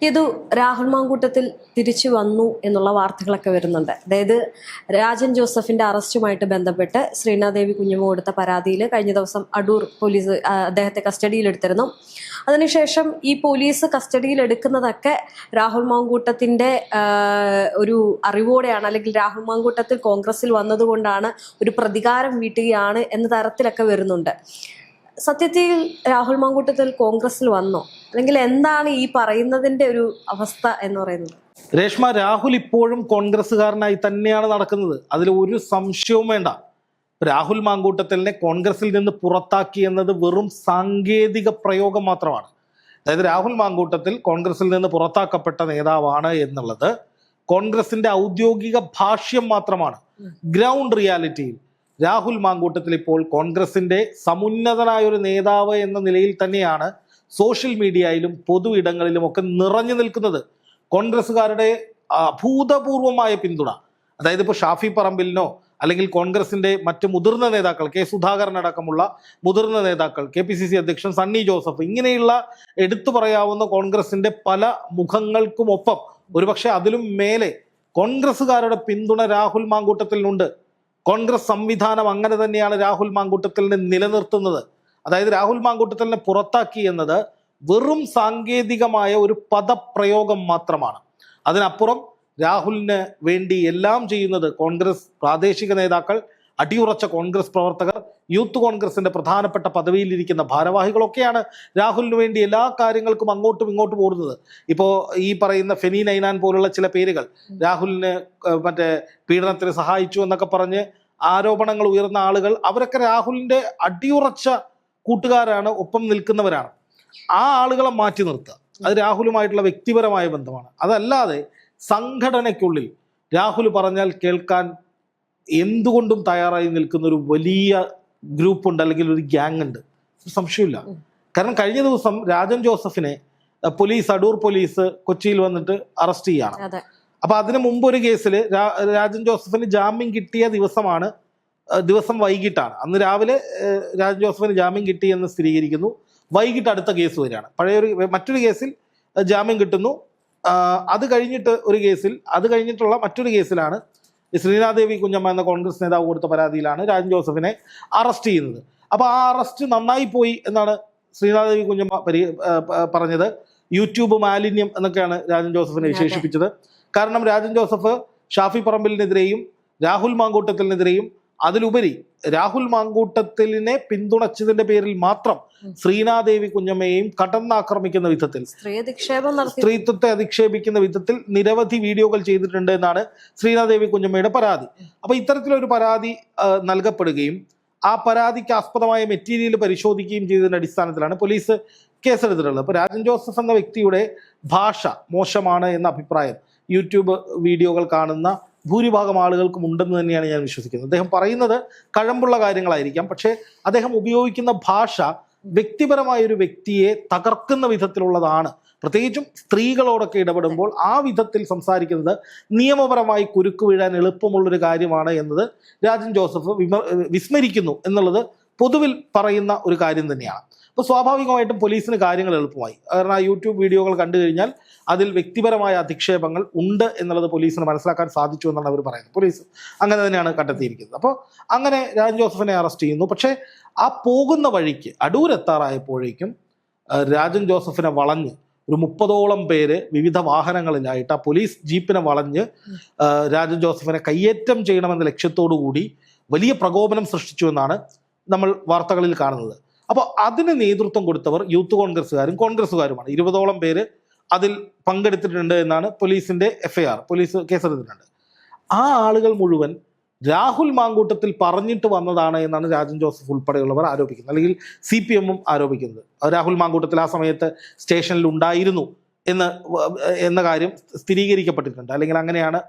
ഇത് രാഹുൽ മാങ്കൂട്ടത്തിൽ തിരിച്ചു വന്നു എന്നുള്ള വാർത്തകളൊക്കെ വരുന്നുണ്ട്. അതായത് രാജൻ ജോസഫിന്റെ അറസ്റ്റുമായിട്ട് ബന്ധപ്പെട്ട് ശ്രീനാദേവി കുഞ്ഞമ്മ കൊടുത്ത പരാതിയിൽ കഴിഞ്ഞ ദിവസം അടൂർ പോലീസ് അദ്ദേഹത്തെ കസ്റ്റഡിയിലെടുത്തിരുന്നു. അതിനുശേഷം ഈ പോലീസ് കസ്റ്റഡിയിലെടുക്കുന്നതൊക്കെ രാഹുൽ മാങ്കൂട്ടത്തിന്റെ ഒരു അറിവോടെയാണ്, അല്ലെങ്കിൽ രാഹുൽ മാങ്കൂട്ടത്തിൽ കോൺഗ്രസിൽ വന്നതുകൊണ്ടാണ്, ഒരു പ്രതികാരം വീട്ടുകയാണ് എന്ന തരത്തിലൊക്കെ വരുന്നുണ്ട്. സത്യത്തിൽ രാഹുൽ മാങ്കൂട്ടത്തിൽ കോൺഗ്രസിൽ വന്നോ, അല്ലെങ്കിൽ എന്താണ് ഈ പറയുന്നതിന്റെ ഒരു അവസ്ഥ എന്ന് പറയുന്നത്? രേഷ്മ, രാഹുൽ ഇപ്പോഴും കോൺഗ്രസ്സുകാരനായി തന്നെയാണ് നടക്കുന്നത്, അതിൽ ഒരു സംശയവും വേണ്ട. രാഹുൽ മാങ്കൂട്ടത്തിലിനെ കോൺഗ്രസിൽ നിന്ന് പുറത്താക്കി എന്നത് വെറും സാങ്കേതിക പ്രയോഗം മാത്രമാണ്. അതായത് രാഹുൽ മാങ്കൂട്ടത്തിൽ കോൺഗ്രസിൽ നിന്ന് പുറത്താക്കപ്പെട്ട നേതാവാണ് എന്നുള്ളത് കോൺഗ്രസിന്റെ ഔദ്യോഗിക ഭാഷ്യം മാത്രമാണ്. ഗ്രൗണ്ട് റിയാലിറ്റിയിൽ രാഹുൽ മാങ്കൂട്ടത്തിൽ ഇപ്പോൾ കോൺഗ്രസിന്റെ സമുന്നതനായ ഒരു നേതാവ് എന്ന നിലയിൽ തന്നെയാണ് സോഷ്യൽ മീഡിയയിലും പൊതു ഇടങ്ങളിലും ഒക്കെ നിറഞ്ഞു നിൽക്കുന്നത്. കോൺഗ്രസ്സുകാരുടെ അഭൂതപൂർവമായ പിന്തുണ, അതായത് ഇപ്പോൾ ഷാഫി പറമ്പിലിനോ അല്ലെങ്കിൽ കോൺഗ്രസിന്റെ മറ്റ് മുതിർന്ന നേതാക്കൾ, കെ സുധാകരൻ അടക്കമുള്ള മുതിർന്ന നേതാക്കൾ, KPCC അധ്യക്ഷൻ സണ്ണി ജോസഫ്, ഇങ്ങനെയുള്ള എടുത്തു പറയാവുന്ന കോൺഗ്രസിന്റെ പല മുഖങ്ങൾക്കുമൊപ്പം ഒരുപക്ഷെ അതിലും മേലെ കോൺഗ്രസ്സുകാരുടെ പിന്തുണ രാഹുൽ മാങ്കൂട്ടത്തിനുണ്ട്. കോൺഗ്രസ് സംവിധാനം അങ്ങനെ തന്നെയാണ് രാഹുൽ മാങ്കൂട്ടത്തിലിനെ നിലനിർത്തുന്നത്. അതായത് രാഹുൽ മാങ്കൂട്ടത്തിലിനെ പുറത്താക്കി എന്നത് വെറും സാങ്കേതികമായ ഒരു പദപ്രയോഗം മാത്രമാണ്. അതിനപ്പുറം രാഹുലിന് വേണ്ടി എല്ലാം ചെയ്യുന്നത് കോൺഗ്രസ് പ്രാദേശിക നേതാക്കൾ, അടിയുറച്ച കോൺഗ്രസ് പ്രവർത്തകർ, യൂത്ത് കോൺഗ്രസിന്റെ പ്രധാനപ്പെട്ട പദവിയിലിരിക്കുന്ന ഭാരവാഹികളൊക്കെയാണ് രാഹുലിന് വേണ്ടി എല്ലാ കാര്യങ്ങൾക്കും അങ്ങോട്ടും ഇങ്ങോട്ടും ഓടുന്നത്. ഇപ്പോൾ ഈ പറയുന്ന ഫെനി നൈനാൻ പോലുള്ള ചില പേരുകൾ രാഹുലിന് മറ്റേ പീഡനത്തിന് സഹായിച്ചു എന്നൊക്കെ പറഞ്ഞ് ആരോപണങ്ങൾ ഉയർന്ന ആളുകൾ, അവരൊക്കെ രാഹുലിന്റെ അടിയുറച്ച കൂട്ടുകാരാണ്, ഒപ്പം നിൽക്കുന്നവരാണ്. ആ ആളുകളെ മാറ്റി നിർത്തുക, അത് രാഹുലുമായിട്ടുള്ള വ്യക്തിപരമായ ബന്ധമാണ്. അതല്ലാതെ സംഘടനയ്ക്കുള്ളിൽ രാഹുൽ പറഞ്ഞാൽ കേൾക്കാൻ എന്തുകൊണ്ടും തയ്യാറായി നിൽക്കുന്ന ഒരു വലിയ ഗ്രൂപ്പ് ഉണ്ട്, അല്ലെങ്കിൽ ഒരു ഗ്യാങ് ഉണ്ട്, സംശയമില്ല. കാരണം കഴിഞ്ഞ ദിവസം രാജൻ ജോസഫിനെ പോലീസ്, അടൂർ പോലീസ് കൊച്ചിയിൽ വന്നിട്ട് അറസ്റ്റ് ചെയ്യാണ്. അപ്പൊ അതിന് മുമ്പ് ഒരു കേസിൽ രാജൻ ജോസഫിന് ജാമ്യം കിട്ടിയ ദിവസം വൈകിട്ടാണ്. അന്ന് രാവിലെ രാജൻ ജോസഫിന് ജാമ്യം കിട്ടി എന്ന് സ്ഥിരീകരിക്കുന്നു. വൈകിട്ട് അടുത്ത കേസ് വരികയാണ്. മറ്റൊരു കേസിൽ ജാമ്യം കിട്ടുന്നു. അത് കഴിഞ്ഞിട്ടുള്ള മറ്റൊരു കേസിലാണ് ശ്രീനാദേവി കുഞ്ഞമ്മ എന്ന കോൺഗ്രസ് നേതാവ് കൊടുത്ത പരാതിയിലാണ് രാജൻ ജോസഫിനെ അറസ്റ്റ് ചെയ്യുന്നത്. അപ്പൊ ആ അറസ്റ്റ് നന്നായി പോയി എന്നാണ് ശ്രീനാദേവി കുഞ്ഞമ്മ പറഞ്ഞത്. യൂട്യൂബ് മാലിന്യം എന്നൊക്കെയാണ് രാജൻ ജോസഫിനെ വിശേഷിപ്പിച്ചത്. കാരണം രാജൻ ജോസഫ് ഷാഫി പറമ്പിലിനെതിരെയും രാഹുൽ മാങ്കൂട്ടത്തിനെതിരെയും, അതിലുപരി രാഹുൽ മാങ്കൂട്ടത്തിലിനെ പിന്തുണച്ചതിന്റെ പേരിൽ മാത്രം ശ്രീനാദേവി കുഞ്ഞമ്മയെയും കടന്നാക്രമിക്കുന്ന വിധത്തിൽ, സ്ത്രീത്വത്തെ അധിക്ഷേപിക്കുന്ന വിധത്തിൽ നിരവധി വീഡിയോകൾ ചെയ്തിട്ടുണ്ട് എന്നാണ് ശ്രീനാദേവി കുഞ്ഞമ്മയുടെ പരാതി. അപ്പൊ ഇത്തരത്തിലൊരു പരാതി നൽകപ്പെടുകയും ആ പരാതിക്ക് ആസ്പദമായ മെറ്റീരിയൽ പരിശോധിക്കുകയും ചെയ്തതിന്റെ അടിസ്ഥാനത്തിലാണ് പോലീസ് കേസെടുത്തിട്ടുള്ളത്. അപ്പൊ രാജൻ ജോസഫ് എന്ന വ്യക്തിയുടെ ഭാഷ മോശമാണ് എന്ന അഭിപ്രായം യൂട്യൂബ് വീഡിയോകൾ കാണുന്ന ഭൂരിഭാഗം ആളുകൾക്കും ഉണ്ടെന്ന് തന്നെയാണ് ഞാൻ വിശ്വസിക്കുന്നത്. അദ്ദേഹം പറയുന്നത് കഴമ്പുള്ള കാര്യങ്ങളായിരിക്കാം, പക്ഷേ അദ്ദേഹം ഉപയോഗിക്കുന്ന ഭാഷ വ്യക്തിപരമായ ഒരു വ്യക്തിയെ തകർക്കുന്ന വിധത്തിലുള്ളതാണ്. പ്രത്യേകിച്ചും സ്ത്രീകളോടൊക്കെ ഇടപെടുമ്പോൾ ആ വിധത്തിൽ സംസാരിക്കുന്നത് നിയമപരമായി കുരുക്ക് വീഴാൻ എളുപ്പമുള്ളൊരു കാര്യമാണ് എന്നത് രാജൻ ജോസഫ് വിസ്മരിക്കുന്നു എന്നുള്ളത് പൊതുവിൽ പറയുന്ന ഒരു കാര്യം തന്നെയാണ്. അപ്പോൾ സ്വാഭാവികമായിട്ടും പോലീസിന് കാര്യങ്ങൾ എളുപ്പമായി. കാരണം ആ യൂട്യൂബ് വീഡിയോകൾ കണ്ടു കഴിഞ്ഞാൽ അതിൽ വ്യക്തിപരമായ അധിക്ഷേപങ്ങൾ ഉണ്ട് എന്നുള്ളത് പോലീസിന് മനസ്സിലാക്കാൻ സാധിച്ചു എന്നാണ് അവർ പറയുന്നത്. പോലീസ് അങ്ങനെ തന്നെയാണ് കണ്ടെത്തിയിരിക്കുന്നത്. അപ്പോൾ അങ്ങനെ രാജൻ ജോസഫിനെ അറസ്റ്റ് ചെയ്യുന്നു. പക്ഷേ ആ പോകുന്ന വഴിക്ക് അടൂരെത്താറായപ്പോഴേക്കും രാജൻ ജോസഫിനെ വളഞ്ഞ് ഒരു 30ഓളം പേര് വിവിധ വാഹനങ്ങളിലായിട്ട് ആ പോലീസ് ജീപ്പിനെ വളഞ്ഞ് രാജൻ ജോസഫിനെ കയ്യേറ്റം ചെയ്യണമെന്ന ലക്ഷ്യത്തോടു കൂടി വലിയ പ്രകോപനം സൃഷ്ടിച്ചു എന്നാണ് നമ്മൾ വാർത്തകളിൽ കാണുന്നത്. അപ്പോൾ അതിന് നേതൃത്വം കൊടുത്തവർ യൂത്ത് കോൺഗ്രസ്സുകാരും കോൺഗ്രസ്സുകാരുമാണ്. 20ഓളം പേര് അതിൽ പങ്കെടുത്തിട്ടുണ്ട് എന്നാണ് പോലീസിന്റെ FIR, പോലീസ് കേസെടുത്തിട്ടുണ്ട്. ആ ആളുകൾ മുഴുവൻ രാഹുൽ മാങ്കൂട്ടത്തിൽ പറഞ്ഞിട്ട് വന്നതാണ് എന്നാണ് രാജൻ ജോസഫ് ഉൾപ്പെടെയുള്ളവർ ആരോപിക്കുന്നത്, അല്ലെങ്കിൽ CPM ആരോപിക്കുന്നത്. രാഹുൽ മാങ്കൂട്ടത്തിൽ ആ സമയത്ത് സ്റ്റേഷനിൽ ഉണ്ടായിരുന്നു എന്ന കാര്യം സ്ഥിരീകരിക്കപ്പെട്ടിട്ടുണ്ട്, അല്ലെങ്കിൽ അങ്ങനെയാണ്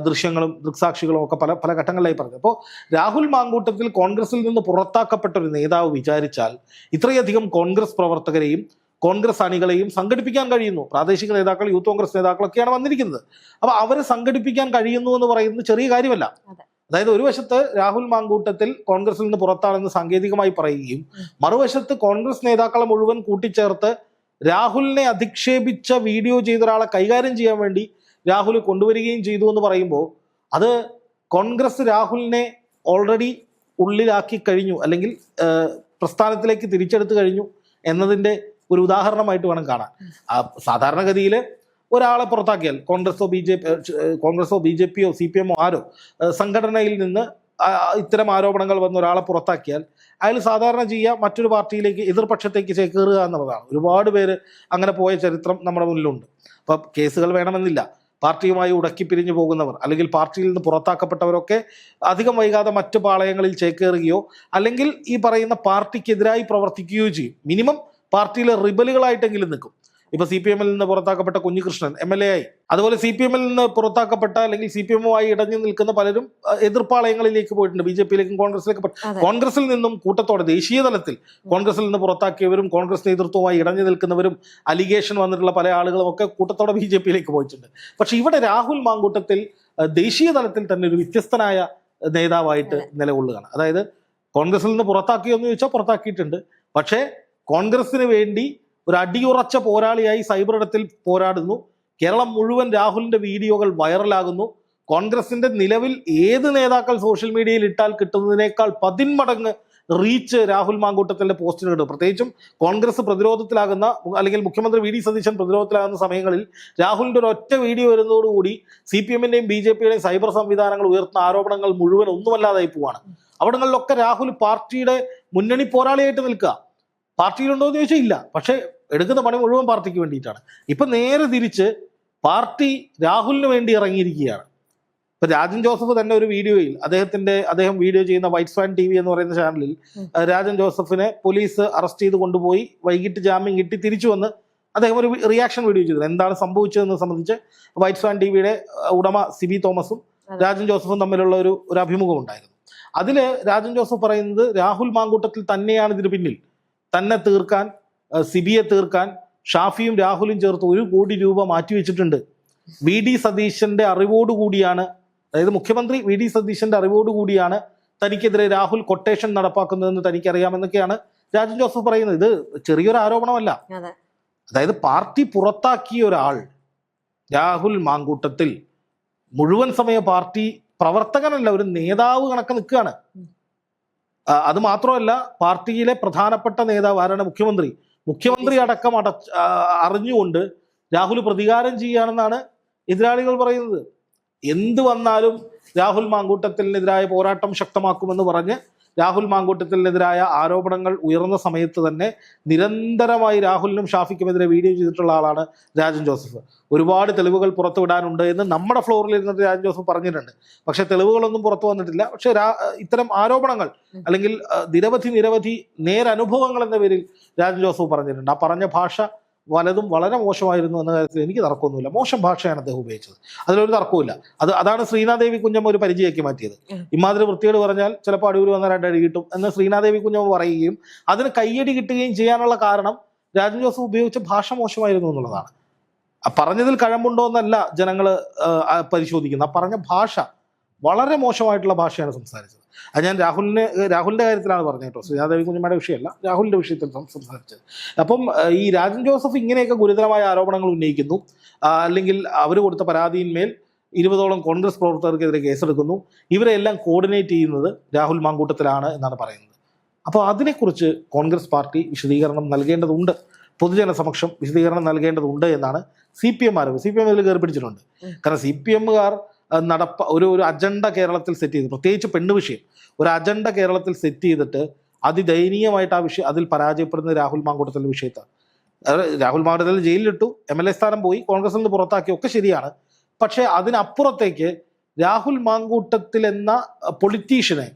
ദൃശ്യങ്ങളും ദൃക്സാക്ഷികളും ഒക്കെ പല പല ഘട്ടങ്ങളിലായി പറഞ്ഞത്. അപ്പോൾ രാഹുൽ മാങ്കൂട്ടത്തിൽ കോൺഗ്രസിൽ നിന്ന് പുറത്താക്കപ്പെട്ട ഒരു നേതാവ് വിചാരിച്ചാൽ ഇത്രയധികം കോൺഗ്രസ് പ്രവർത്തകരെയും കോൺഗ്രസ് അണികളെയും സംഘടിപ്പിക്കാൻ കഴിയുന്നു. പ്രാദേശിക നേതാക്കൾ, യൂത്ത് കോൺഗ്രസ് നേതാക്കളൊക്കെയാണ് വന്നിരിക്കുന്നത്. അപ്പൊ അവരെ സംഘടിപ്പിക്കാൻ കഴിയുന്നു എന്ന് പറയുന്നത് ചെറിയ കാര്യമല്ല. അതായത് ഒരു വശത്ത് രാഹുൽ മാങ്കൂട്ടത്തിൽ കോൺഗ്രസിൽ നിന്ന് പുറത്താണെന്ന് സാങ്കേതികമായി പറയുകയും, മറുവശത്ത് കോൺഗ്രസ് നേതാക്കളെ മുഴുവൻ കൂട്ടിച്ചേർത്ത് രാഹുലിനെ അധിക്ഷേപിച്ച വീഡിയോ ചെയ്ത ഒരാളെ കൈകാര്യം ചെയ്യാൻ വേണ്ടി രാഹുൽ കൊണ്ടുവരികയും ചെയ്തു എന്ന് പറയുമ്പോൾ അത് കോൺഗ്രസ് രാഹുലിനെ ഓൾറെഡി ഉള്ളിലാക്കി കഴിഞ്ഞു, അല്ലെങ്കിൽ പ്രസ്ഥാനത്തിലേക്ക് തിരിച്ചെടുത്തു കഴിഞ്ഞു എന്നതിൻ്റെ ഒരു ഉദാഹരണമായിട്ട് വേണം കാണാൻ. സാധാരണഗതിയിൽ ഒരാളെ പുറത്താക്കിയാൽ കോൺഗ്രസോ ബി ജെ പിയോ CPM ആരോ സംഘടനയിൽ നിന്ന് ഇത്തരം ആരോപണങ്ങൾ വന്ന ഒരാളെ പുറത്താക്കിയാൽ അയാൾ സാധാരണ ചെയ്യുക മറ്റൊരു പാർട്ടിയിലേക്ക്, എതിർപക്ഷത്തേക്ക് ചേക്കേറുക എന്നുള്ളതാണ്. ഒരുപാട് പേര് അങ്ങനെ പോയ ചരിത്രം നമ്മുടെ മുന്നിലുണ്ട്. അപ്പം കേസുകൾ വേണമെന്നില്ല. പാർട്ടിയുമായി ഉടക്കി പിരിഞ്ഞു പോകുന്നവർ അല്ലെങ്കിൽ പാർട്ടിയിൽ നിന്ന് പുറത്താക്കപ്പെട്ടവരൊക്കെ അധികം വൈകാതെ മറ്റ് പാളയങ്ങളിൽ ചേക്കേറുകയോ അല്ലെങ്കിൽ ഈ പറയുന്ന പാർട്ടിക്കെതിരായി പ്രവർത്തിക്കുകയോ ചെയ്യും. മിനിമം പാർട്ടിയിലെ റിബലുകളായിട്ടെങ്കിലും നിൽക്കും. ഇപ്പൊ CPM നിന്ന് പുറത്താക്കപ്പെട്ട കുഞ്ഞികൃഷ്ണൻ MLA ആയി. അതുപോലെ CPM നിന്ന് പുറത്താക്കപ്പെട്ട അല്ലെങ്കിൽ CPM-മായി ഇടഞ്ഞു നിൽക്കുന്ന പലരും എതിർപ്പാളയങ്ങളിലേക്ക് പോയിട്ടുണ്ട്, BJP-യിലേക്കും കോൺഗ്രസിലേക്കും. കോൺഗ്രസിൽ നിന്നും കൂട്ടത്തോടെ ദേശീയ തലത്തിൽ കോൺഗ്രസിൽ നിന്ന് പുറത്താക്കിയവരും കോൺഗ്രസ് നേതൃത്വവുമായി ഇടഞ്ഞു നിൽക്കുന്നവരും അലിഗേഷൻ വന്നിട്ടുള്ള പല ആളുകളും ഒക്കെ കൂട്ടത്തോടെ BJP-യിലേക്ക് പോയിട്ടുണ്ട്. പക്ഷെ ഇവിടെ രാഹുൽ മാങ്കൂട്ടത്തിൽ ദേശീയ തലത്തിൽ തന്നെ ഒരു വ്യത്യസ്തനായ നേതാവായിട്ട് നിലകൊള്ളുകയാണ്. അതായത് കോൺഗ്രസിൽ നിന്ന് പുറത്താക്കിയെന്ന് ചോദിച്ചാൽ പുറത്താക്കിയിട്ടുണ്ട്. പക്ഷേ കോൺഗ്രസിന് വേണ്ടി ഒരു അടിയുറച്ച പോരാളിയായി സൈബർ ഇടത്തിൽ പോരാടുന്നു. കേരളം മുഴുവൻ രാഹുലിന്റെ വീഡിയോകൾ വൈറലാകുന്നു. കോൺഗ്രസിന്റെ നിലവിൽ ഏത് നേതാക്കൾ സോഷ്യൽ മീഡിയയിൽ ഇട്ടാൽ കിട്ടുന്നതിനേക്കാൾ 10 മടങ്ങ് റീച്ച് രാഹുൽ മാങ്കൂട്ടത്തിന്റെ പോസ്റ്റിന് കിട്ടും. പ്രത്യേകിച്ചും കോൺഗ്രസ് പ്രതിരോധത്തിലാകുന്ന അല്ലെങ്കിൽ മുഖ്യമന്ത്രി VD സതീശൻ പ്രതിരോധത്തിലാകുന്ന സമയങ്ങളിൽ രാഹുലിന്റെ ഒരു ഒറ്റ വീഡിയോ വരുന്നതോടുകൂടി CPM-ന്റെയും BJP-യുടെയും സൈബർ സംവിധാനങ്ങൾ ഉയർത്തുന്ന ആരോപണങ്ങൾ മുഴുവൻ ഒന്നുമല്ലാതായി പോവാണ്. അവിടങ്ങളിലൊക്കെ രാഹുൽ പാർട്ടിയുടെ മുന്നണി പോരാളിയായിട്ട് നിൽക്കുക. പാർട്ടിയിലുണ്ടോ എന്ന് ചോദിച്ചാൽ ഇല്ല, പക്ഷെ എടുക്കുന്ന പണി മുഴുവൻ പാർട്ടിക്ക് വേണ്ടിയിട്ടാണ്. ഇപ്പൊ നേരെ തിരിച്ച് പാർട്ടി രാഹുലിന് വേണ്ടി ഇറങ്ങിയിരിക്കുകയാണ്. ഇപ്പൊ രാജൻ ജോസഫ് തന്നെ ഒരു വീഡിയോയിൽ അദ്ദേഹം വീഡിയോ ചെയ്യുന്ന വൈറ്റ് സ്വാൻ TV എന്ന് പറയുന്ന ചാനലിൽ രാജൻ ജോസഫിനെ പോലീസ് അറസ്റ്റ് ചെയ്ത് കൊണ്ടുപോയി വൈകിട്ട് ജാമ്യം കിട്ടി തിരിച്ചു വന്ന് അദ്ദേഹം ഒരു റിയാക്ഷൻ വീഡിയോ ചെയ്തത്. എന്താണ് സംഭവിച്ചതെന്ന് സംബന്ധിച്ച് വൈറ്റ് സ്വാൻ TVയുടെ ഉടമ സിബി തോമസും രാജൻ ജോസഫും തമ്മിലുള്ള ഒരു അഭിമുഖം ഉണ്ടായിരുന്നു. അതില് രാജൻ ജോസഫ് പറയുന്നത് രാഹുൽ മാങ്കൂട്ടത്തിൽ തന്നെയാണ് ഇതിന് പിന്നിൽ. തന്നെ തീർക്കാൻ, സിബിയെ തീർക്കാൻ ഷാഫിയും രാഹുലും ചേർത്ത് 1 കോടി രൂപ മാറ്റിവെച്ചിട്ടുണ്ട്. VD സതീശന്റെ അറിവോടുകൂടിയാണ്, അതായത് മുഖ്യമന്ത്രി VD സതീശന്റെ അറിവോടുകൂടിയാണ് തനിക്കെതിരെ രാഹുൽ കൊട്ടേഷൻ നടപ്പാക്കുന്നതെന്ന് തനിക്കറിയാമെന്നൊക്കെയാണ് രാജൻ ജോസഫ് പറയുന്നത്. ഇത് ചെറിയൊരു ആരോപണമല്ല. അതായത് പാർട്ടി പുറത്താക്കിയ ഒരാൾ രാഹുൽ മാങ്കൂട്ടത്തിൽ മുഴുവൻ സമയ പാർട്ടി പ്രവർത്തകനല്ല, ഒരു നേതാവ് കണക്ക് നിൽക്കുകയാണ്. അത് മാത്രമല്ല, പാർട്ടിയിലെ പ്രധാനപ്പെട്ട നേതാവ് ആരാണ്? മുഖ്യമന്ത്രി അടക്കം അറിഞ്ഞുകൊണ്ട് രാഹുൽ പ്രതികാരം ചെയ്യുകയാണെന്നാണ് എതിരാളികൾ പറയുന്നത്. എന്ത് വന്നാലും രാഹുൽ മാങ്കൂട്ടത്തിനെതിരായ പോരാട്ടം ശക്തമാക്കുമെന്ന് പറഞ്ഞ് രാഹുൽ മാങ്കൂട്ടത്തിനെതിരായ ആരോപണങ്ങൾ ഉയർന്ന സമയത്ത് തന്നെ നിരന്തരമായി രാഹുലിനും ഷാഫിക്കുമെതിരെ വീഡിയോ ചെയ്തിട്ടുള്ള ആളാണ് രാജൻ ജോസഫ്. ഒരുപാട് തെളിവുകൾ പുറത്തുവിടാനുണ്ട് എന്ന് നമ്മുടെ ഫ്ലോറിൽ ഇരുന്നിട്ട് രാജൻ ജോസഫ് പറഞ്ഞിട്ടുണ്ട്. പക്ഷെ തെളിവുകളൊന്നും പുറത്തു വന്നിട്ടില്ല. പക്ഷെ ഇത്തരം ആരോപണങ്ങൾ അല്ലെങ്കിൽ നിരവധി നേരനുഭവങ്ങൾ എന്ന പേരിൽ രാജൻ ജോസഫ് പറഞ്ഞിട്ടുണ്ട്. ആ പറഞ്ഞ ഭാഷ വലതും വളരെ മോശമായിരുന്നു എന്ന കാര്യത്തിൽ എനിക്ക് തർക്കമൊന്നുമില്ല. മോശം ഭാഷയാണ് അദ്ദേഹം ഉപയോഗിച്ചത്, അതിലൊരു തർക്കവുമില്ല. അതാണ് ശ്രീനാദേവി കുഞ്ഞമ്മ ഒരു പരിചയമാക്കി മാറ്റിയത്. ഇമാതിരി വൃത്തിയോട് പറഞ്ഞാൽ ചിലപ്പോൾ അടൂര് വന്ന 2 അടി കിട്ടും എന്ന് ശ്രീനാദേവി കുഞ്ഞമ്മ പറയുകയും അതിന് കയ്യടി കിട്ടുകയും ചെയ്യാനുള്ള കാരണം രാജൻ ജോസഫ് ഉപയോഗിച്ച ഭാഷ മോശമായിരുന്നു എന്നുള്ളതാണ്. പറഞ്ഞതിൽ കഴമ്പുണ്ടോ എന്നല്ല ജനങ്ങൾ പരിശോധിക്കുന്നത്. പറഞ്ഞ ഭാഷ വളരെ മോശമായിട്ടുള്ള ഭാഷയാണ് സംസാരിച്ചത്. അത് ഞാൻ രാഹുലിന്റെ കാര്യത്തിലാണ് പറഞ്ഞത് കേട്ടോ, ശ്രീനാദേവി കുഞ്ഞമ്മയുടെ വിഷയമല്ല, രാഹുലിന്റെ വിഷയത്തിൽ സംസാരിച്ചത്. അപ്പം ഈ രാജൻ ജോസഫ് ഇങ്ങനെയൊക്കെ ഗുരുതരമായ ആരോപണങ്ങൾ ഉന്നയിക്കുന്നു, അല്ലെങ്കിൽ അവർ കൊടുത്ത പരാതിയിന്മേൽ 20ഓളം കോൺഗ്രസ് പ്രവർത്തകർക്കെതിരെ കേസെടുക്കുന്നു. ഇവരെല്ലാം കോർഡിനേറ്റ് ചെയ്യുന്നത് രാഹുൽ മാങ്കൂട്ടത്തിലാണ് എന്നാണ് പറയുന്നത്. അപ്പോൾ അതിനെക്കുറിച്ച് കോൺഗ്രസ് പാർട്ടി വിശദീകരണം നൽകേണ്ടതുണ്ട്, പൊതുജന സമക്ഷം വിശദീകരണം നൽകേണ്ടതുണ്ട് എന്നാണ് CPM ആരോപണം. CPM ഇതിൽ കയറി പിടിച്ചിട്ടുണ്ട്. കാരണം CPM-കാർ ഒരു അജണ്ട കേരളത്തിൽ സെറ്റ് ചെയ്ത്, പ്രത്യേകിച്ച് പെണ്ണ് വിഷയം ഒരു അജണ്ട കേരളത്തിൽ സെറ്റ് ചെയ്തിട്ട് അതിദയനീയമായിട്ട് അതിൽ പരാജയപ്പെടുന്ന രാഹുൽ മാങ്കൂട്ടത്തിൻ്റെ വിഷയത്താണ്. രാഹുൽ മാങ്കൂട്ടത്തിൽ ജയിലിലിട്ടു, MLA സ്ഥാനം പോയി, കോൺഗ്രസിൽ നിന്ന് പുറത്താക്കി, ഒക്കെ ശരിയാണ്. പക്ഷേ അതിനപ്പുറത്തേക്ക് രാഹുൽ മാങ്കൂട്ടത്തിൽ എന്ന പൊളിറ്റീഷ്യനെ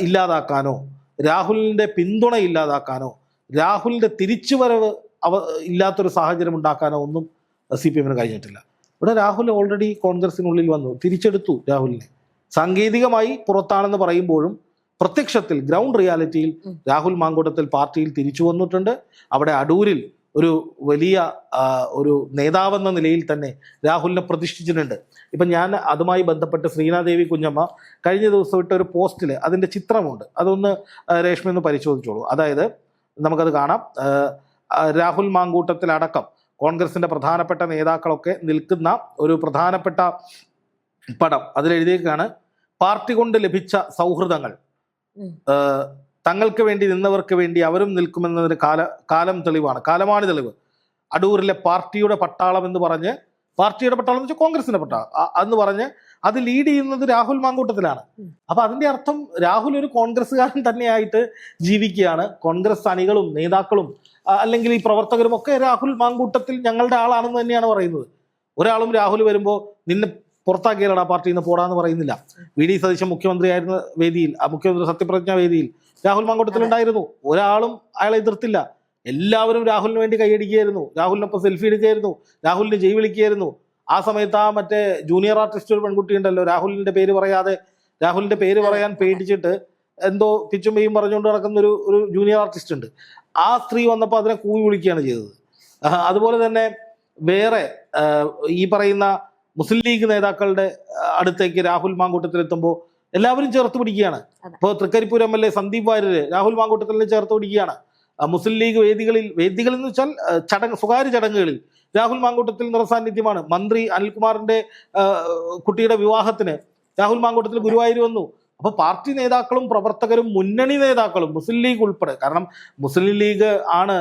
ഇല്ലാതാക്കാനോ രാഹുലിൻ്റെ പിന്തുണ ഇല്ലാതാക്കാനോ രാഹുലിൻ്റെ തിരിച്ചുവരവ് ഇല്ലാത്തൊരു സാഹചര്യം ഉണ്ടാക്കാനോ ഒന്നും CPM-ന് കഴിഞ്ഞിട്ടില്ല. ഇവിടെ രാഹുൽ ഓൾറെഡി കോൺഗ്രസിനുള്ളിൽ വന്നു, തിരിച്ചെടുത്തു രാഹുലിനെ. സാങ്കേതികമായി പുറത്താണെന്ന് പറയുമ്പോഴും പ്രത്യക്ഷത്തിൽ ഗ്രൗണ്ട് റിയാലിറ്റിയിൽ രാഹുൽ മാങ്കൂട്ടത്തിൽ പാർട്ടിയിൽ തിരിച്ചു വന്നിട്ടുണ്ട്. അവിടെ അടൂരിൽ ഒരു വലിയ ഒരു നേതാവെന്ന നിലയിൽ തന്നെ രാഹുലിനെ പ്രതിഷ്ഠിച്ചിട്ടുണ്ട്. ഇപ്പം ഞാൻ അതുമായി ബന്ധപ്പെട്ട് ശ്രീനാദേവി കുഞ്ഞമ്മ കഴിഞ്ഞ ദിവസം ഇട്ട ഒരു പോസ്റ്റിൽ അതിൻ്റെ ചിത്രമുണ്ട്, അതൊന്ന് രേഷ്മ ഒന്ന് പരിശോധിച്ചോളൂ. അതായത് നമുക്കത് കാണാം. രാഹുൽ മാങ്കൂട്ടത്തിൽ അടക്കം കോൺഗ്രസിന്റെ പ്രധാനപ്പെട്ട നേതാക്കളൊക്കെ നിൽക്കുന്ന ഒരു പ്രധാനപ്പെട്ട പടം അതിലെഴുതിയേക്കാണ്, പാർട്ടി കൊണ്ട് ലഭിച്ച സൗഹൃദങ്ങൾ തങ്ങൾക്ക് വേണ്ടി നിന്നവർക്ക് വേണ്ടി അവരും നിൽക്കുമെന്നതിന് കാലമാണ് തെളിവ്. അടൂരിലെ പാർട്ടിയുടെ പട്ടാളം എന്ന് പറഞ്ഞ്, പാർട്ടിയുടെ പട്ടാളം എന്ന് വെച്ചാൽ കോൺഗ്രസിന്റെ പട്ടാളം എന്ന് പറഞ്ഞ് അത് ലീഡ് ചെയ്യുന്നത് രാഹുൽ മാങ്കൂട്ടത്തിലാണ്. അപ്പൊ അതിന്റെ അർത്ഥം രാഹുൽ ഒരു കോൺഗ്രസ്സുകാരൻ തന്നെയായിട്ട് ജീവിക്കുകയാണ്. കോൺഗ്രസ് അണികളും നേതാക്കളും അല്ലെങ്കിൽ ഈ പ്രവർത്തകരും ഒക്കെ രാഹുൽ മാങ്കൂട്ടത്തിൽ ഞങ്ങളുടെ ആളാണെന്ന് തന്നെയാണ് പറയുന്നത്. ഒരാളും രാഹുൽ വരുമ്പോൾ നിന്നെ പുറത്താക്കിയാലടാ പാർട്ടിയിൽ നിന്ന് പോടാന്ന് പറയുന്നില്ല. വി.ഡി. സതീശൻ മുഖ്യമന്ത്രിയായിരുന്ന വേദിയിൽ, മുഖ്യമന്ത്രി സത്യപ്രതിജ്ഞ വേദിയിൽ രാഹുൽ മാങ്കൂട്ടത്തിലുണ്ടായിരുന്നു. ഒരാളും അയാളെ എതിർത്തില്ല. എല്ലാവരും രാഹുലിന് വേണ്ടി കൈയടിക്കുകയായിരുന്നു, രാഹുലിനൊപ്പം സെൽഫി എടുക്കുകയായിരുന്നു, രാഹുലിന് ജയ് വിളിക്കുകയായിരുന്നു. ആ സമയത്ത് ആ മറ്റേ ജൂനിയർ ആർട്ടിസ്റ്റ് ഒരു പെൺകുട്ടി ഉണ്ടല്ലോ, രാഹുലിന്റെ പേര് പറയാൻ പേടിച്ചിട്ട് എന്തോ പിച്ചും പെയ്യും പറഞ്ഞുകൊണ്ട് നടക്കുന്ന ഒരു ജൂനിയർ ആർട്ടിസ്റ്റ് ഉണ്ട്. ആ സ്ത്രീ വന്നപ്പോൾ അതിനെ കൂവി വിളിക്കുകയാണ് ചെയ്തത്. അതുപോലെ തന്നെ വേറെ ഈ പറയുന്ന മുസ്ലിം ലീഗ് നേതാക്കളുടെ അടുത്തേക്ക് രാഹുൽ മാങ്കൂട്ടത്തിൽ എത്തുമ്പോൾ എല്ലാവരും ചേർത്ത് പിടിക്കുകയാണ്. ഇപ്പോൾ തൃക്കരിപ്പൂർ MLA സന്ദീപ് വാര്യര് രാഹുൽ മാങ്കൂട്ടത്തിനെ ചേർത്ത് പിടിക്കുകയാണ്. മുസ്ലിം ലീഗ് വേദികളിൽ എന്ന് വെച്ചാൽ സ്വകാര്യ ചടങ്ങുകളിൽ രാഹുൽ മാങ്കൂട്ടത്തിൽ നിറസാന്നിധ്യമാണ്. മന്ത്രി അനിൽകുമാറിന്റെ കുട്ടിയുടെ വിവാഹത്തിന് രാഹുൽ മാങ്കൂട്ടത്തിൽ ഗുരുവായൂർ വന്നു. അപ്പൊ പാർട്ടി നേതാക്കളും പ്രവർത്തകരും മുന്നണി നേതാക്കളും മുസ്ലിം ലീഗ് ഉൾപ്പെടെ, കാരണം മുസ്ലിം ലീഗ് ആണ്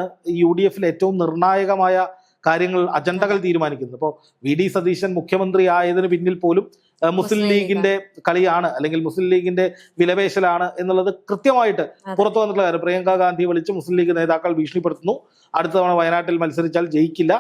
UDF ഏറ്റവും നിർണായകമായ കാര്യങ്ങൾ, അജണ്ടകൾ തീരുമാനിക്കുന്നത്. ഇപ്പോൾ വി.ഡി. സതീശൻ മുഖ്യമന്ത്രി ആയതിന് പിന്നിൽ പോലും മുസ്ലിം ലീഗിന്റെ കളിയാണ്, അല്ലെങ്കിൽ മുസ്ലിം ലീഗിന്റെ വിലപേശലാണ് എന്നുള്ളത് കൃത്യമായിട്ട് പുറത്തു വന്നിട്ടുള്ള കാര്യം. പ്രിയങ്ക ഗാന്ധി വിളിച്ച് മുസ്ലിം ലീഗ് നേതാക്കൾ ഭീഷണിപ്പെടുത്തുന്നു, അടുത്ത തവണ വയനാട്ടിൽ മത്സരിച്ചാൽ ജയിക്കില്ല,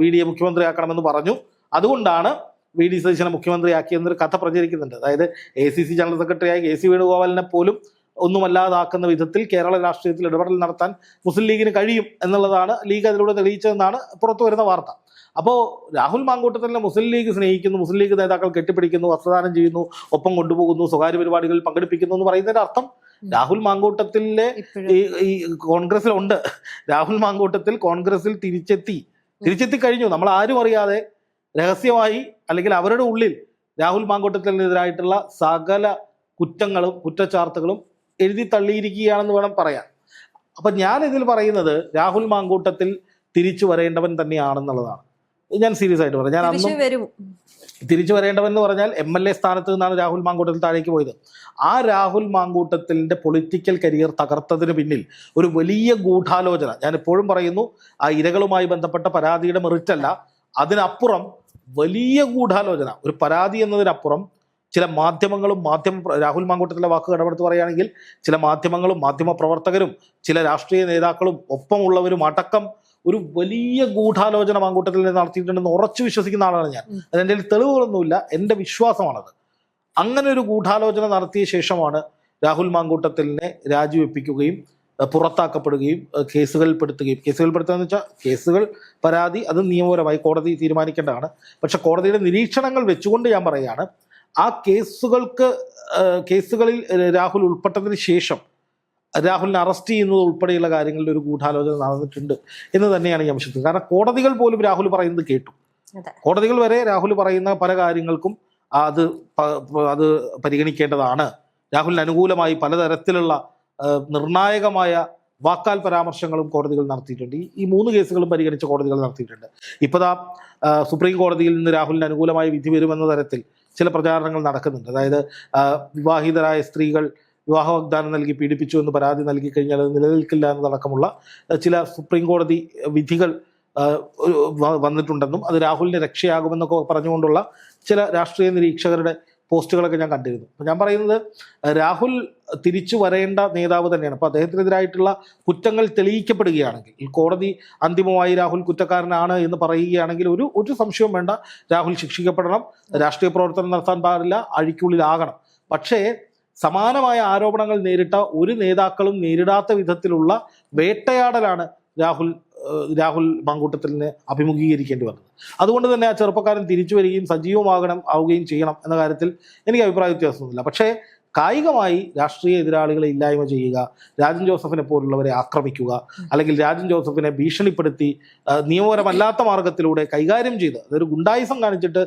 വി.ഡിയെ മുഖ്യമന്ത്രിയാക്കണമെന്ന് പറഞ്ഞു. അതുകൊണ്ടാണ് വി.ഡി. സതീശനെ മുഖ്യമന്ത്രിയാക്കിയെന്നൊരു കഥ പ്രചരിക്കുന്നുണ്ട്. അതായത് ACC ജനറൽ സെക്രട്ടറിയായി KC വേണുഗോപാലിനെ പോലും ഒന്നുമല്ലാതാക്കുന്ന വിധത്തിൽ കേരള രാഷ്ട്രീയത്തിൽ ഇടപെടൽ നടത്താൻ മുസ്ലിം ലീഗിന് കഴിയും എന്നുള്ളതാണ് ലീഗ് അതിലൂടെ തെളിയിച്ചതെന്നാണ് പുറത്തു വരുന്ന വാർത്ത. അപ്പോൾ രാഹുൽ മാങ്കൂട്ടത്തിലെ മുസ്ലിം ലീഗ് സ്നേഹിക്കുന്നു, മുസ്ലിം ലീഗ് നേതാക്കൾ കെട്ടിപ്പിടിക്കുന്നു, വസ്ത്രദാനം ചെയ്യുന്നു, ഒപ്പം കൊണ്ടുപോകുന്നു, സ്വകാര്യ പരിപാടികളിൽ പങ്കെടുപ്പിക്കുന്നു എന്ന് പറയുന്നതിന്റെ അർത്ഥം രാഹുൽ മാങ്കൂട്ടത്തിലെ ഈ കോൺഗ്രസിലുണ്ട്. രാഹുൽ മാങ്കൂട്ടത്തിൽ കോൺഗ്രസിൽ തിരിച്ചെത്തി കഴിഞ്ഞു. നമ്മൾ ആരും അറിയാതെ രഹസ്യമായി അല്ലെങ്കിൽ അവരുടെ ഉള്ളിൽ രാഹുൽ മാങ്കൂട്ടത്തിനെതിരായിട്ടുള്ള സകല കുറ്റച്ചാർത്തുകളും എഴുതി തള്ളിയിരിക്കുകയാണെന്ന് വേണം പറയാൻ. അപ്പൊ ഞാൻ ഇതിൽ പറയുന്നത് രാഹുൽ മാങ്കൂട്ടത്തിൽ തിരിച്ചു വരേണ്ടവൻ തന്നെയാണെന്നുള്ളതാണ്. ഞാൻ സീരിയസ് ആയിട്ട് പറയാം. ഞാൻ അന്നും തിരിച്ചു വരേണ്ടവൻ എന്ന് പറഞ്ഞാൽ MLA സ്ഥാനത്ത് നിന്നാണ് രാഹുൽ മാങ്കൂട്ടത്തിൽ താഴേക്ക് പോയത്. ആ രാഹുൽ മാങ്കൂട്ടത്തിന്റെ പൊളിറ്റിക്കൽ കരിയർ തകർത്തതിന് പിന്നിൽ ഒരു വലിയ ഗൂഢാലോചന, ഞാൻ എപ്പോഴും പറയുന്നു, ആ ഇരകളുമായി ബന്ധപ്പെട്ട പരാതിയുടെ മെറിറ്റ് അല്ല, അതിനപ്പുറം വലിയ ഗൂഢാലോചന, ഒരു പരാതി എന്നതിനപ്പുറം ചില മാധ്യമങ്ങളും രാഹുൽ മാങ്കൂട്ടത്തിലെ വാക്ക് ഇടപെടുത്ത് പറയുകയാണെങ്കിൽ ചില മാധ്യമങ്ങളും മാധ്യമ പ്രവർത്തകരും ചില രാഷ്ട്രീയ നേതാക്കളും ഒപ്പമുള്ളവരും അടക്കം ഒരു വലിയ ഗൂഢാലോചന മാങ്കൂട്ടത്തിൽ നിന്ന് നടത്തിയിട്ടുണ്ടെന്ന് ഉറച്ചു വിശ്വസിക്കുന്ന ആളാണ് ഞാൻ. അതിൻ്റെ തെളിവുകളൊന്നുമില്ല, എൻ്റെ വിശ്വാസമാണത്. അങ്ങനെ ഒരു ഗൂഢാലോചന നടത്തിയ ശേഷമാണ് രാഹുൽ മാങ്കൂട്ടത്തിലിനെ രാജിവെപ്പിക്കുകയും പുറത്താക്കപ്പെടുകയും കേസുകൾപ്പെടുത്തുക എന്ന് വെച്ചാൽ കേസുകൾ, പരാതി അത് നിയമപരമായി കോടതി തീരുമാനിക്കേണ്ടതാണ്. പക്ഷെ കോടതിയുടെ നിരീക്ഷണങ്ങൾ വെച്ചുകൊണ്ട് ഞാൻ പറയുകയാണ്, ആ കേസുകളിൽ രാഹുൽ ഉൾപ്പെട്ടതിന് ശേഷം രാഹുലിനെ അറസ്റ്റ് ചെയ്യുന്നത് ഉൾപ്പെടെയുള്ള കാര്യങ്ങളിൽ ഒരു ഗൂഢാലോചന നടന്നിട്ടുണ്ട് എന്ന് തന്നെയാണ് ഞാൻ വിശ്വസിക്കുന്നത്. കാരണം കോടതികൾ പോലും രാഹുൽ പറയുന്നത് കേട്ടു. കോടതികൾ വരെ രാഹുൽ പറയുന്ന പല കാര്യങ്ങൾക്കും അത് പരിഗണിക്കേണ്ടതാണ്. രാഹുലിന് അനുകൂലമായി പലതരത്തിലുള്ള നിർണായകമായ വാക്കാൽ പരാമർശങ്ങളും കോടതികൾ നടത്തിയിട്ടുണ്ട്. ഈ 3 കേസുകളും പരിഗണിച്ച കോടതികൾ നടത്തിയിട്ടുണ്ട്. ഇപ്പോഴാ സുപ്രീം കോടതിയിൽ നിന്ന് രാഹുലിന് അനുകൂലമായ വിധി വരുമെന്ന തരത്തിൽ ചില പ്രചാരണങ്ങൾ നടക്കുന്നുണ്ട്. അതായത് വിവാഹിതരായ സ്ത്രീകൾ വിവാഹ വാഗ്ദാനം നൽകി പീഡിപ്പിച്ചു എന്ന് പരാതി നൽകി കഴിഞ്ഞാൽ അത് നിലനിൽക്കില്ല എന്നതടക്കമുള്ള ചില സുപ്രീം കോടതി വിധികൾ വന്നിട്ടുണ്ടെന്നും അത് രാഹുലിന് രക്ഷയാകുമെന്നൊക്കെ പറഞ്ഞുകൊണ്ടുള്ള ചില രാഷ്ട്രീയ നിരീക്ഷകരുടെ പോസ്റ്റുകളൊക്കെ ഞാൻ കണ്ടിരുന്നു. അപ്പം ഞാൻ പറയുന്നത് രാഹുൽ തിരിച്ചു വരേണ്ട നേതാവ് തന്നെയാണ്. അപ്പോൾ അദ്ദേഹത്തിനെതിരായിട്ടുള്ള കുറ്റങ്ങൾ തെളിയിക്കപ്പെടുകയാണെങ്കിൽ, ഈ കോടതി അന്തിമമായി രാഹുൽ കുറ്റക്കാരനാണ് എന്ന് പറയുകയാണെങ്കിൽ ഒരു സംശയവും വേണ്ട, രാഹുൽ ശിക്ഷിക്കപ്പെടണം, രാഷ്ട്രീയ പ്രവർത്തനം നടത്താൻ പാടില്ല, അഴിക്കുള്ളിലാകണം. പക്ഷേ സമാനമായ ആരോപണങ്ങൾ നേരിട്ട ഒരു നേതാക്കളും നേരിടാത്ത വിധത്തിലുള്ള വേട്ടയാടലാണ് രാഹുൽ മാങ്കൂട്ടത്തിലിനെ അഭിമുഖീകരിക്കേണ്ടി വന്നത്. അതുകൊണ്ട് തന്നെ ആ ചെറുപ്പക്കാരൻ തിരിച്ചു വരികയും ആവുകയും ചെയ്യണം എന്ന കാര്യത്തിൽ എനിക്ക് അഭിപ്രായ വ്യത്യാസമൊന്നുമില്ല. പക്ഷേ കായികമായി രാഷ്ട്രീയ എതിരാളികളെ ഇല്ലായ്മ ചെയ്യുക, രാജൻ ജോസഫിനെ പോലുള്ളവരെ ആക്രമിക്കുക, അല്ലെങ്കിൽ രാജൻ ജോസഫിനെ ഭീഷണിപ്പെടുത്തി നിയമപരമല്ലാത്ത മാർഗത്തിലൂടെ കൈകാര്യം ചെയ്ത് അതൊരു ഗുണ്ടായിസം കാണിച്ചിട്ട്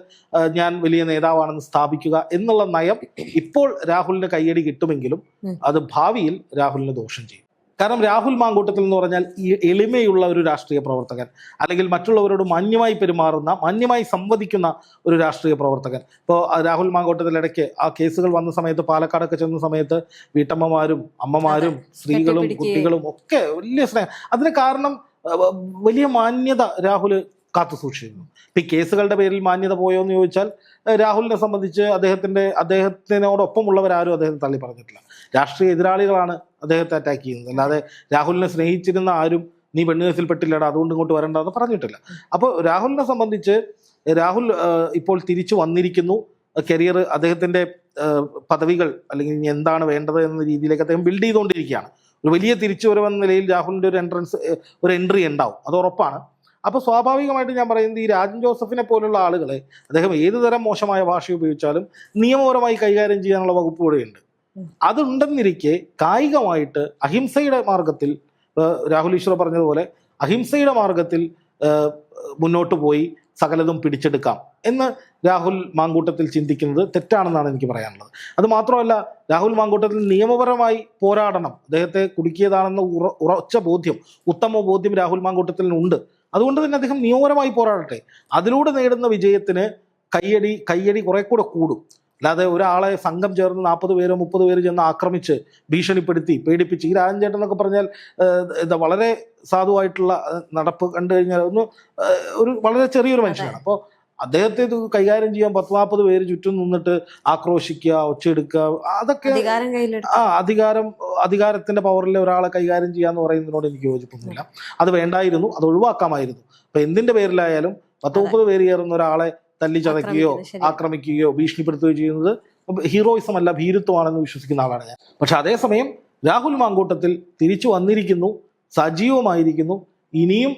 ഞാൻ വലിയ നേതാവാണെന്ന് സ്ഥാപിക്കുക എന്നുള്ള നയം ഇപ്പോൾ രാഹുലിന് കയ്യടി കിട്ടുമെങ്കിലും അത് ഭാവിയിൽ രാഹുലിന് ദോഷം ചെയ്യും. കാരണം രാഹുൽ മാങ്കൂട്ടത്തിൽ എന്ന് പറഞ്ഞാൽ ഈ എളിമയുള്ള ഒരു രാഷ്ട്രീയ പ്രവർത്തകൻ, അല്ലെങ്കിൽ മറ്റുള്ളവരോട് മാന്യമായി പെരുമാറുന്ന, മാന്യമായി സംവദിക്കുന്ന ഒരു രാഷ്ട്രീയ പ്രവർത്തകൻ. ഇപ്പോൾ രാഹുൽ മാങ്കൂട്ടത്തിൽ ഇടയ്ക്ക് ആ കേസുകൾ വന്ന സമയത്ത്, പാലക്കാടൊക്കെ ചെന്ന സമയത്ത് വീട്ടമ്മമാരും അമ്മമാരും സ്ത്രീകളും കുട്ടികളും ഒക്കെ വലിയ സ്നേഹം. അതിന് കാരണം വലിയ മാന്യത രാഹുൽ കാത്തു സൂക്ഷിക്കുന്നു. ഇപ്പം ഈ കേസുകളുടെ പേരിൽ മാന്യത പോയോ എന്ന് ചോദിച്ചാൽ രാഹുലിനെ സംബന്ധിച്ച് അദ്ദേഹത്തിനോടൊപ്പമുള്ളവരാരും അദ്ദേഹത്തെ തള്ളി പറഞ്ഞിട്ടില്ല. രാഷ്ട്രീയ എതിരാളികളാണ് അദ്ദേഹത്തെ അറ്റാക്ക് ചെയ്യുന്നത്, അല്ലാതെ രാഹുലിനെ സ്നേഹിച്ചിരുന്ന ആരും നീ പെണ്ണുകേസിൽ പെട്ടില്ലടാ അതുകൊണ്ട് ഇങ്ങോട്ട് വരണ്ടെന്ന് പറഞ്ഞിട്ടില്ല. അപ്പോൾ രാഹുലിനെ സംബന്ധിച്ച് രാഹുൽ ഇപ്പോൾ തിരിച്ചു വന്നിരിക്കുന്നു. കരിയർ, അദ്ദേഹത്തിൻ്റെ പദവികൾ അല്ലെങ്കിൽ ഇനി എന്താണ് വേണ്ടത് എന്ന രീതിയിലേക്ക് അദ്ദേഹം ബിൽഡ് ചെയ്തുകൊണ്ടിരിക്കുകയാണ്. ഒരു വലിയ തിരിച്ചുവരവെന്ന നിലയിൽ രാഹുലിൻ്റെ ഒരു എൻട്രി ഉണ്ടാവും, അത് ഉറപ്പാണ്. അപ്പോൾ സ്വാഭാവികമായിട്ട് ഞാൻ പറയുന്നത്, ഈ രാജൻ ജോസഫിനെ പോലുള്ള ആളുകളെ അദ്ദേഹം ഏതു തരം മോശമായ ഭാഷ ഉപയോഗിച്ചാലും നിയമപരമായി കൈകാര്യം ചെയ്യാനുള്ള വകുപ്പ് ഇവിടെയുണ്ട്. അതുണ്ടെന്നിരിക്കെ കായികമായിട്ട് അഹിംസയുടെ മാർഗത്തിൽ, രാഹുൽ ഈശ്വർ പറഞ്ഞതുപോലെ അഹിംസയുടെ മാർഗത്തിൽ മുന്നോട്ട് പോയി സകലതും പിടിച്ചെടുക്കാം എന്ന് രാഹുൽ മാങ്കൂട്ടത്തിൽ ചിന്തിക്കുന്നത് തെറ്റാണെന്നാണ് എനിക്ക് പറയാനുള്ളത്. അത് മാത്രമല്ല, രാഹുൽ മാങ്കൂട്ടത്തിൽ നിയമപരമായി പോരാടണം, അദ്ദേഹത്തെ കുടുക്കിയതാണെന്ന ഉറച്ച ബോധ്യം, ഉത്തമ ബോധ്യം രാഹുൽ മാങ്കൂട്ടത്തിനുണ്ട്. അതുകൊണ്ട് തന്നെ അദ്ദേഹം നിയമപരമായി പോരാടട്ടെ. അതിലൂടെ നേടുന്ന വിജയത്തിന് കയ്യടി കുറെ കൂടെ കൂടും. അല്ലാതെ ഒരാളെ സംഘം ചേർന്ന് 40 പേരോ 30 പേര് ചെന്ന് ആക്രമിച്ച് ഭീഷണിപ്പെടുത്തി പേടിപ്പിച്ച്, ഈ രാജൻ ചേട്ടൻ എന്നൊക്കെ പറഞ്ഞാൽ വളരെ സാധുവായിട്ടുള്ള നടപ്പ് കണ്ടു കഴിഞ്ഞാൽ ഒരു വളരെ ചെറിയൊരു മനുഷ്യനാണ്. അപ്പോൾ അദ്ദേഹത്തെ ഇത് കൈകാര്യം ചെയ്യാൻ 10-40 പേര് ചുറ്റും നിന്നിട്ട് ആക്രോശിക്കുക, ഒച്ചയെടുക്കുക, അതൊക്കെ അധികാരത്തിന്റെ പവറിൽ ഒരാളെ കൈകാര്യം ചെയ്യാന്ന് പറയുന്നതിനോട് എനിക്ക് യോജിപ്പൊന്നുമില്ല. അത് വേണ്ടായിരുന്നു, അത് ഒഴിവാക്കാമായിരുന്നു. അപ്പൊ എന്തിന്റെ പേരിലായാലും 10-30 പേര് ചേർന്ന ഒരാളെ തല്ലി ചതയ്ക്കുകയോ ആക്രമിക്കുകയോ ഭീഷണിപ്പെടുത്തുകയോ ചെയ്യുന്നത് ഹീറോയിസം അല്ല, ഭീരുത്വമാണെന്ന് വിശ്വസിക്കുന്ന ആളാണ് ഞാൻ. പക്ഷെ അതേസമയം രാഹുൽ മാങ്കൂട്ടത്തിൽ തിരിച്ചു വന്നിരിക്കുന്നു, സജീവമായിരിക്കുന്നു. ഇനിയും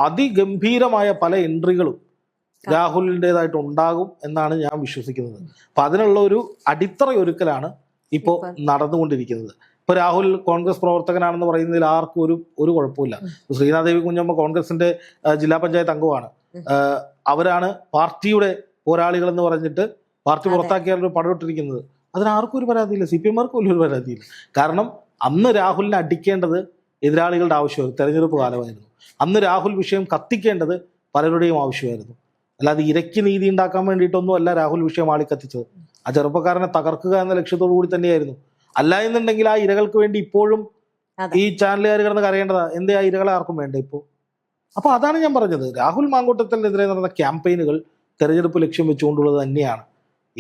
അതിഗംഭീരമായ പല എൻട്രികളും രാഹുലിൻ്റെതായിട്ട് ഉണ്ടാകും എന്നാണ് ഞാൻ വിശ്വസിക്കുന്നത്. അപ്പൊ അതിനുള്ള ഒരു അടിത്തറയൊരുക്കലാണ് ഇപ്പോൾ നടന്നുകൊണ്ടിരിക്കുന്നത്. ഇപ്പൊ രാഹുൽ കോൺഗ്രസ് പ്രവർത്തകനാണെന്ന് പറയുന്നതിൽ ആർക്കും ഒരു കുഴപ്പമില്ല. ശ്രീനാദേവി കുഞ്ഞമ്മ കോൺഗ്രസിന്റെ ജില്ലാ പഞ്ചായത്ത് അംഗമാണ്. അവരാണ് പാർട്ടിയുടെ പോരാളികൾ എന്ന് പറഞ്ഞിട്ട് പാർട്ടി പുറത്താക്കിയാലൊരു പടമിട്ടിരിക്കുന്നത്. അതിനാർക്കും ഒരു പരാതിയില്ല, CPM-മാർക്ക് പോലും ഒരു പരാതിയില്ല. കാരണം അന്ന് രാഹുലിനെ അടിക്കേണ്ടത് എതിരാളികളുടെ ആവശ്യമായിരുന്നു, തെരഞ്ഞെടുപ്പ് കാലമായിരുന്നു. അന്ന് രാഹുൽ വിഷയം കത്തിക്കേണ്ടത് പലരുടെയും ആവശ്യമായിരുന്നു. അല്ലാതെ ഇരയ്ക്ക് നീതി ഉണ്ടാക്കാൻ വേണ്ടിയിട്ടൊന്നും അല്ല രാഹുൽ വിഷയം ആളിക്കത്തിച്ചത്. ആ ചെറുപ്പക്കാരനെ തകർക്കുക എന്ന ലക്ഷ്യത്തോടു കൂടി തന്നെയായിരുന്നു. അല്ല എന്നുണ്ടെങ്കിൽ ആ ഇരകൾക്ക് വേണ്ടി ഇപ്പോഴും ഈ ചാനലുകാർ കിടന്ന് കരയേണ്ടതാ, എന്തേ ആ ഇരകളെ ആർക്കും വേണ്ട ഇപ്പോൾ. അപ്പൊ അതാണ് ഞാൻ പറഞ്ഞത്, രാഹുൽ മാങ്കൂട്ടത്തിനെതിരെ നടന്ന ക്യാമ്പയിനുകൾ തെരഞ്ഞെടുപ്പ് ലക്ഷ്യം വെച്ചുകൊണ്ടുള്ളത് തന്നെയാണ്.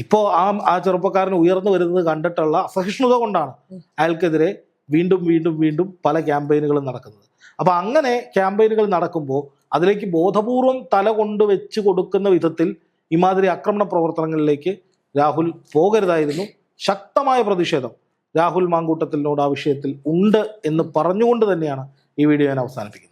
ഇപ്പോൾ ആ ചെറുപ്പക്കാരൻ ഉയർന്നു വരുന്നത് കണ്ടിട്ടുള്ള അസഹിഷ്ണുത കൊണ്ടാണ് അയാൾക്കെതിരെ വീണ്ടും വീണ്ടും വീണ്ടും പല ക്യാമ്പയിനുകളും നടക്കുന്നത്. അപ്പൊ അങ്ങനെ ക്യാമ്പയിനുകൾ നടക്കുമ്പോൾ അതിലേക്ക് ബോധപൂർവം തല കൊണ്ട് വെച്ച് കൊടുക്കുന്ന വിധത്തിൽ ഇമാതിരി ആക്രമണ പ്രവർത്തനങ്ങളിലേക്ക് രാഹുൽ പോകരുതായിരുന്നു. ശക്തമായ പ്രതിഷേധം രാഹുൽ മാങ്കൂട്ടത്തിനോട് ആ വിഷയത്തിൽ ഉണ്ട് എന്ന് പറഞ്ഞുകൊണ്ട് തന്നെയാണ് ഈ വീഡിയോ ഞാൻ അവസാനിപ്പിക്കുന്നത്.